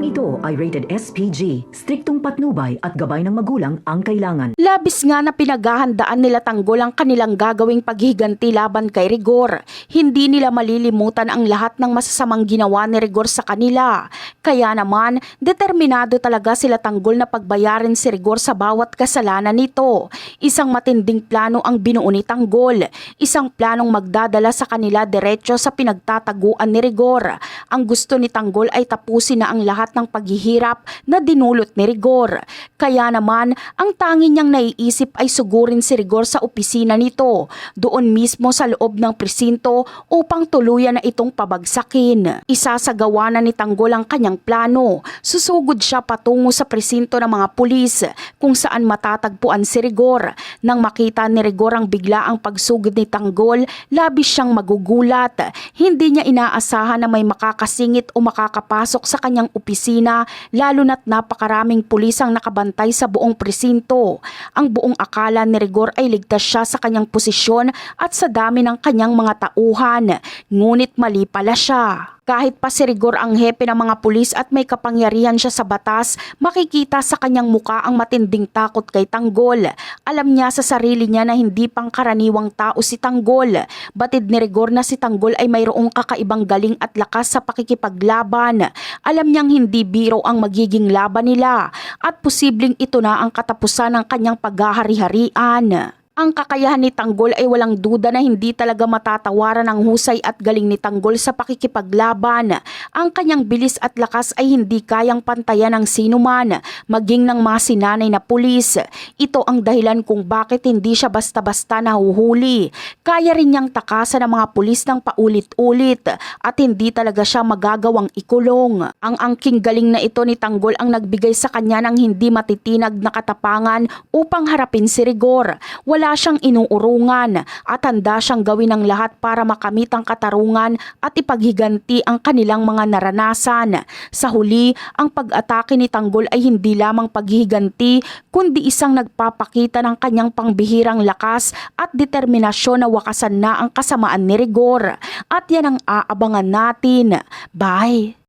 Programang ito ay rated SPG, striktong patnubay at gabay ng magulang ang kailangan. Labis nga na pinaghahandaan nila Tanggol ang kanilang gagawing paghiganti laban kay Rigor. Hindi nila malilimutan ang lahat ng masasamang ginawa ni Rigor sa kanila. Kaya naman, determinado talaga sila Tanggol na pagbayarin si Rigor sa bawat kasalanan nito. Isang matinding plano ang binuo ni Tanggol. Isang planong magdadala sa kanila diretso sa pinagtataguan ni Rigor. Ang gusto ni Tanggol ay tapusin na ang lahat ng paghihirap na dinulot ni Rigor. Kaya naman, ang tanging niyang naiisip ay sugurin si Rigor sa opisina nito, doon mismo sa loob ng presinto upang tuluyan na itong pabagsakin. Isasagawa na ni Tanggol ang kanyang plano. Susugod siya patungo sa presinto ng mga pulis kung saan matatagpuan si Rigor. Nang makita ni Rigor ang biglaang pagsugod ni Tanggol, labis siyang magugulat. Hindi niya inaasahan na may makakasingit o makakapasok sa kanyang opisina, lalo na't napakaraming pulis ang nakabantay sa buong presinto. Ang buong akala ni Rigor ay ligtas siya sa kanyang posisyon at sa dami ng kanyang mga tauhan. Ngunit mali pala siya. Kahit pa si Rigor ang hepe ng mga pulis at may kapangyarihan siya sa batas, makikita sa kanyang muka ang matinding takot kay Tanggol. Alam niya sa sarili niya na hindi pangkaraniwang tao si Tanggol. Batid ni Rigor na si Tanggol ay mayroong kakaibang galing at lakas sa pakikipaglaban. Alam niyang hindi biro ang magiging laban nila at posibleng ito na ang katapusan ng kanyang paghahari-harian. Ang kakayahan ni Tanggol ay walang duda na hindi talaga matatawaran ang husay at galing ni Tanggol sa pakikipaglaban. Ang kanyang bilis at lakas ay hindi kayang pantayan ng sinuman, maging ng mga sinanay na pulis. Ito ang dahilan kung bakit hindi siya basta-basta nahuhuli. Kaya rin niyang takasan ng mga pulis ng paulit-ulit at hindi talaga siya magagawang ikulong. Ang angking galing na ito ni Tanggol ang nagbigay sa kanya ng hindi matitinag na katapangan upang harapin si Rigor. Wala siyang inuurungan at handa siyang gawin ang lahat para makamit ang katarungan at ipaghiganti ang kanilang mga naranasan. Sa huli, ang pag-atake ni Tanggol ay hindi lamang paghiganti kundi isang nagpapakita ng kanyang pangbihirang lakas at determinasyon na wakasan na ang kasamaan ni Rigor. At yan ang aabangan natin. Bye!